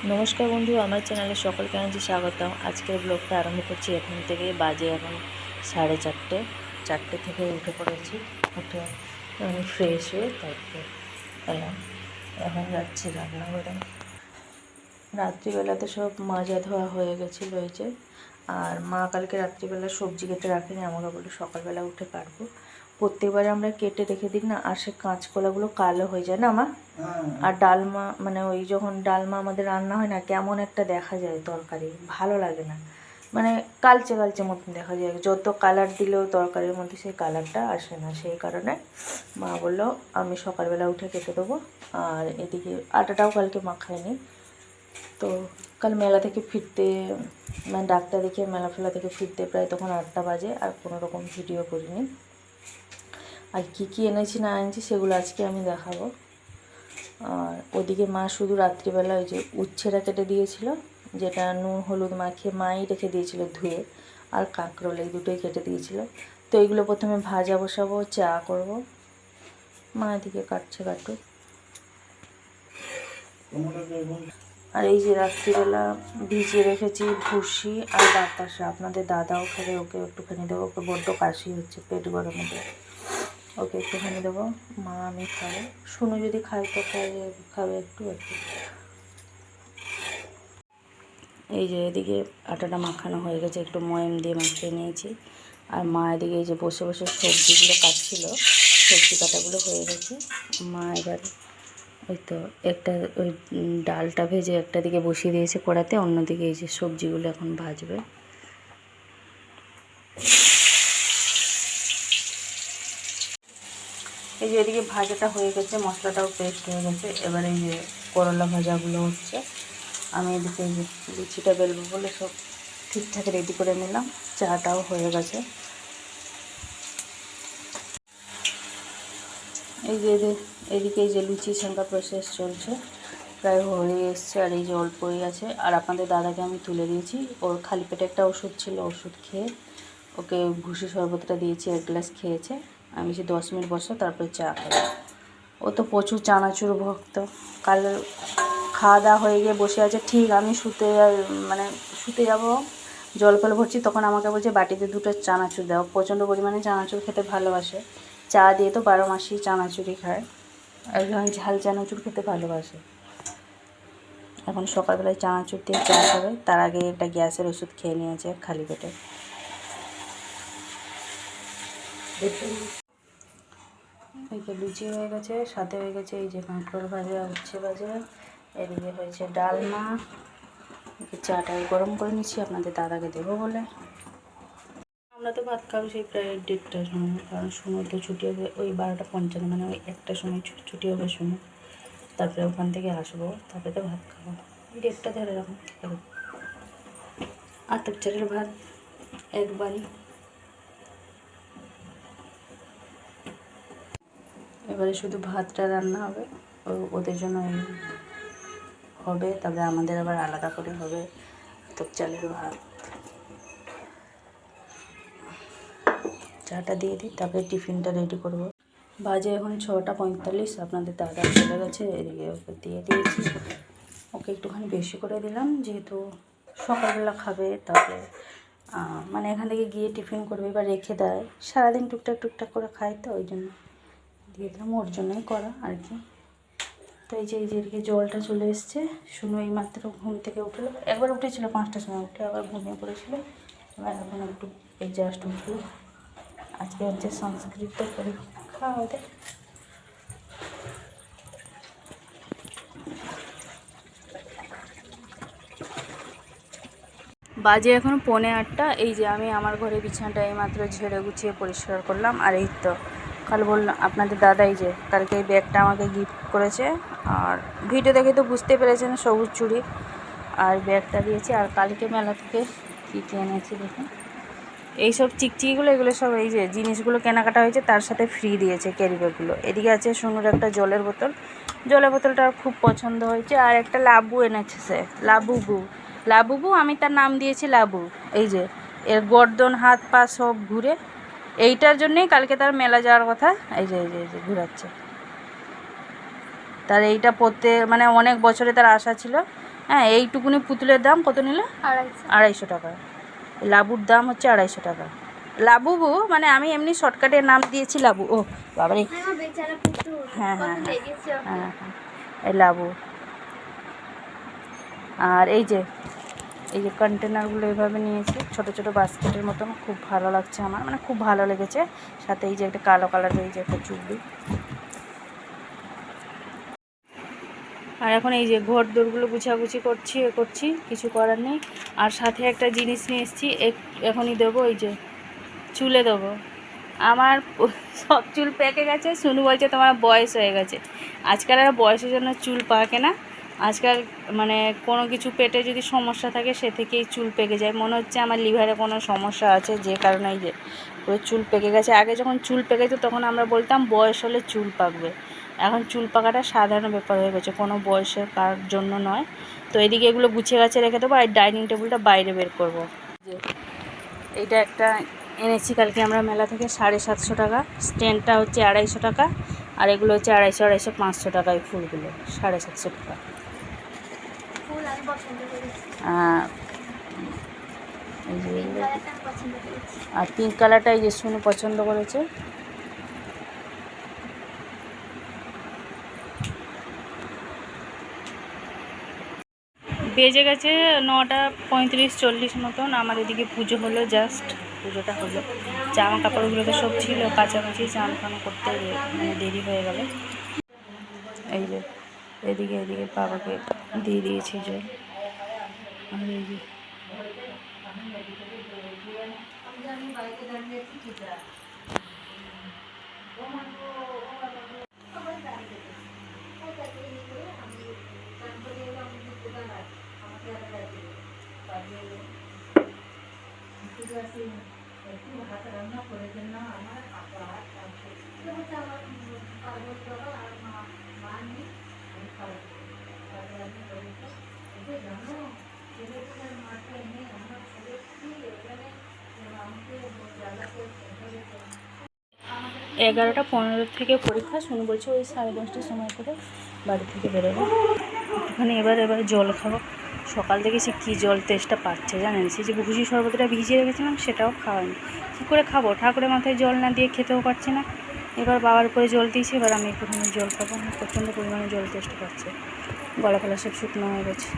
নমস্কার বন্ধু, আমার চ্যানেলে সকলকে জানাচ্ছি স্বাগতম। আজকের ব্লগটা আরম্ভ করছি এখন থেকে। বাজে এখন 4:30। 4টে থেকে উঠে পড়েছি। উঠে আমি ফ্রেশ হয়ে তারপরে এলাম। এখন যাচ্ছি রান্নাঘরে। রাত্রিবেলাতে সব মাজা ধোয়া হয়ে গেছিলো এই যে। আর মা কালকে রাত্রিবেলা সবজি কেটে রাখেনি, আমাকে বলে সকালবেলা উঠে কাটবো। প্রত্যেকবারে আমরা কেটে রেখে দিই না, আর সে কাঁচকলাগুলো কালো হয়ে যায় না মা। আর ডালমা মানে ওই যখন ডালমা আমাদের রান্না হয় না, কেমন একটা দেখা যায় তরকারি, ভালো লাগে না, মানে কালচে কালচে মতন দেখা যায়। যত কালার দিলেও তরকারির মধ্যে সেই কালারটা আসে না। সেই কারণে মা বললো আমি সকালবেলা উঠে কেটে দেবো। আর এদিকে আটাটাও কালকে মাখায়নি। তো কাল মেলা থেকে ফিরতে, মানে ডাক্তার দেখিয়ে মেলা ফেলা থেকে ফিরতে প্রায় তখন 8টা বাজে। আর কোনো রকম ভিডিও করিনি। আর কী কী এনেছি না এনেছি সেগুলো আজকে আমি দেখাবো। আর ওদিকে মা শুধু রাত্রিবেলা ওই যে উচ্ছেটা কেটে দিয়েছিল, যেটা নুন হলুদ মাখিয়ে মাই রেখে দিয়েছিল ধুয়ে, আর কাঁকরোল এই দুটোই কেটে দিয়েছিল। তো এইগুলো প্রথমে ভাজা বসাবো, চা করব। মা এদিকে কাটছে কাটুক। আর এই যে রাত্রিবেলা ভিজিয়ে রেখেছি ভুসি আর বাতাসা, আপনাদের দাদাও খাবে, ওকে একটুখানি দেবো। ওকে বড্ড কাশি হচ্ছে, পেট গরমে দেবো, ওকে একটুখানি দেবো। মা আমি খাবো, শুনো যদি খাই তো খাবে একটু একটু। এই যে এদিকে আটাটা মাখানো হয়ে গেছে, একটু ময়াম দিয়ে মাখিয়ে নিয়েছি। আর মা এদিকে এই যে বসে বসে সবজিগুলো কাটছিল, সবজি কাটাগুলো হয়ে গেছে। মা এবার ওই তো একটা ওই ডালটা ভেজে একটা দিকে বসিয়ে দিয়েছে কড়াতে, অন্যদিকে এই যে সবজিগুলো এখন ভাজবে। এই যে এদিকে ভাজাটা হয়ে গেছে, মশলাটাও পেস্ট হয়ে গেছে। এবার এই যে করলা ভাজাগুলো হচ্ছে। আমি এদিকে এই যে লুচিটা বেলবো বলে সব ঠিকঠাক রেডি করে নিলাম। চাটাও হয়ে গেছে। এই যে এদিকে এই যে লুচি ছাঁকা প্রসেস চলছে, প্রায় হয়ে এসছে। আর এই যে অল্পই আছে। আর আপনাদের দাদাকে আমি তুলে দিয়েছি, ওর খালি পেটে একটা ওষুধ ছিল, ওষুধ খেয়ে ওকে ভুসি শরবতটা দিয়েছি, 1 গ্লাস খেয়েছে। আমি যে 10 মিনিট বসো তারপরে চা খাবো। ও তো প্রচুর চানাচুর ভক্ত। কাল খাওয়া দাওয়া হয়ে গিয়ে বসে আছে, ঠিক আমি শুতে যাব, জল ফল ভরছি, তখন আমাকে বলছে বাটিতে 2টা চানাচুর দাও। প্রচণ্ড পরিমাণে চানাচুর খেতে ভালোবাসে। চা দিয়ে তো 12 মাসই চানাচুরই খায়, একজন ঝাল চানাচুর খেতে ভালোবাসে। এখন সকালবেলায় চানাচুর দিয়ে চা খাবে, তার আগে একটা গ্যাসের ওষুধ খেয়ে নিয়েছে খালি পেটে। এই যে লুচি হয়ে গেছে, সাথে হয়ে গেছে এই যে কাঁকরোল ভাজা, উচ্ছে ভাজা, এদিকে হয়েছে ডালমা। চাটা গরম করে নিচ্ছি আপনাদের দাদাকে দেবো বলে। আমরা তো ভাত খাবো সেই প্রায় 1:30টার সময়, কারণ সময় তো ছুটি হবে ওই 12:55, মানে ওই 1টার সময় ছুটি হবে সময়। তারপরে ওখান থেকে আসবো, তারপরে তো ভাত খাবো 1:30 ধরে এরকম। আতপ চালের ভাত একবারই। এবারে শুধু ভাতটা রান্না হবে, ওদের জন্য হবে। তারপরে আমাদের আবার আলাদা করে হবে আতপ চালের ভাত। চাটা দিয়ে দিই, তারপরে টিফিনটা রেডি করব। বাজে এখন 6:45। আপনাদের দাদা চলে গেছে, এদিকে ওকে দিয়ে দিয়েছি। ওকে একটুখানি বেশি করে দিলাম, যেহেতু সকালবেলা খাবে। তারপরে মানে এখান থেকে গিয়ে টিফিন করবে বা রেখে দেয়, সারাদিন টুকটাক টুকটাক করে খায়, তো ওই জন্য দিয়ে দিলাম, ওর জন্যই করা আর কি। তো এই যে এদিকে জলটা চলে এসছে। শুনো এই মাত্র ঘুম থেকে উঠলো, একবার উঠেছিল 5টার সময়, উঠে আবার ঘুমিয়ে পড়েছিল। এবার এখন একটু এই জাস্ট উঠলো। আজকে হচ্ছে সংস্কৃত পরীক্ষা ওদের। বাজে এখন 7:45। এই যে আমি আমার ঘরে বিছানাটা এইমাত্র ঝেড়ে গুছিয়ে পরিষ্কার করলাম। আর এই তো কাল বললাম আপনাদের দাদা এই যে কালকে এই ব্যাগটা আমাকে গিফট করেছে। আর ভিডিও দেখে তো বুঝতে পেরেছেন, সবুজ চুড়ি আর ব্যাগটা দিয়েছে। আর কালকে মেলা থেকে কী কী এনেছি দেখুন, এইসব চিকচিকিগুলো, এগুলো সব এই যে জিনিসগুলো কেনাকাটা হয়েছে, তার সাথে ফ্রি দিয়েছে ক্যারি ব্যাগগুলো। এদিকে আছে সোনুর একটা জলের বোতল, জলের বোতলটা খুব পছন্দ হয়েছে। আর একটা লাবু এনেছে সে, লাবুবু, আমি তার নাম দিয়েছি লাবু। এই যে এর গর্দন হাত পা সব ঘুরে, এইটার জন্যেই কালকে তার মেলা যাওয়ার কথা। এই যে ঘুরাচ্ছে। তার এইটা পরতে মানে অনেক বছরে তার আশা ছিল, হ্যাঁ, এইটুকুনি পুতুলের দাম কত নিলে? 250 টাকা। লাবুর দাম হচ্ছে 250 টাকা। লাবু মানে আমি এমনি শর্টকাটে নাম দিয়েছি লাবু। ও বাবারে, হ্যাঁ হ্যাঁ হ্যাঁ হ্যাঁ, এই লাবু। আর এই যে কন্টেনারগুলো এভাবে নিয়েছি, ছোট ছোট বাস্কেটের মতন, খুব ভালো লাগছে আমার, মানে খুব ভালো লেগেছে। সাথে এই যে একটা কালো কালারের এই যে একটা চুড়ি। আর এখন এই যে ঘর দোরগুলো গুছাগুছি করছি, কিছু করার নেই। আর সাথে একটা জিনিস নিয়ে এসেছি, এখনই দেবো, এই যে চুলে দেবো। আমার সব চুল পেকে গেছে। শুনু বলছে তোমার বয়স হয়ে গেছে। আজকাল আর বয়সের জন্য চুল পাকে না। আজকাল মানে কোনো কিছু পেটে যদি সমস্যা থাকে সে থেকেই চুল পেকে যায়। মনে হচ্ছে আমার লিভারে কোনো সমস্যা আছে, যে কারণে এই যে পুরো চুল পেকে গেছে। আগে যখন চুল পেকে যেত তখন আমরা বলতাম বয়স হলে চুল পাকবে। এখন চুল পাকাটা সাধারণ ব্যাপার হয়ে গেছে, কোনো বয়সের কার জন্য নয়। তো এদিকে এগুলো গুছিয়ে গাছে রেখে দেবো, আর ডাইনিং টেবিলটা বাইরে বের করবো। যে এইটা একটা এনেছি কালকে আমরা মেলা থেকে, 750 টাকা। স্ট্যান্ডটা হচ্ছে 250 টাকা, আর এগুলো হচ্ছে 250, 500 টাকা। এই ফুলগুলো 750 টাকা। এই যে আর পিঙ্ক কালারটা এই যে শুনু পছন্দ করেছে। বেজে গেছে 9:35-40 মতন। আমার এদিকে পুজো হলো, জাস্ট পুজোটা হলো। জামা কাপড়গুলো তো সব ছিল, কাচাকাচি চান ফান করতে মানে দেরি হয়ে গেল। এই যে এদিকে বাবাকে দিয়ে দিয়েছি জল। আর এই যে এগারোটা 15 থেকে পরীক্ষা। শুনে বলছে ওই 10:30টার সময় করে বাড়ি থেকে বেরোবো। একটুখানি এবার জল খাবো। সকাল থেকে সে কী জল তেষ্টা পাচ্ছে জানেন। সে যে ভুষি শরবতটা ভিজিয়ে রেখেছিলাম সেটাও খাওয়ানি। কী করে খাবো? ঠাকুরের মাথায় জল না দিয়ে খেতেও পারছি না। এবার বাবার উপরে জল দিয়েছি, এবার আমি একটুখানি জল খাবো। প্রচণ্ড পরিমাণে জল তেষ্টা পাচ্ছে, গলা ফলা সব শুকনো হয়ে গেছে।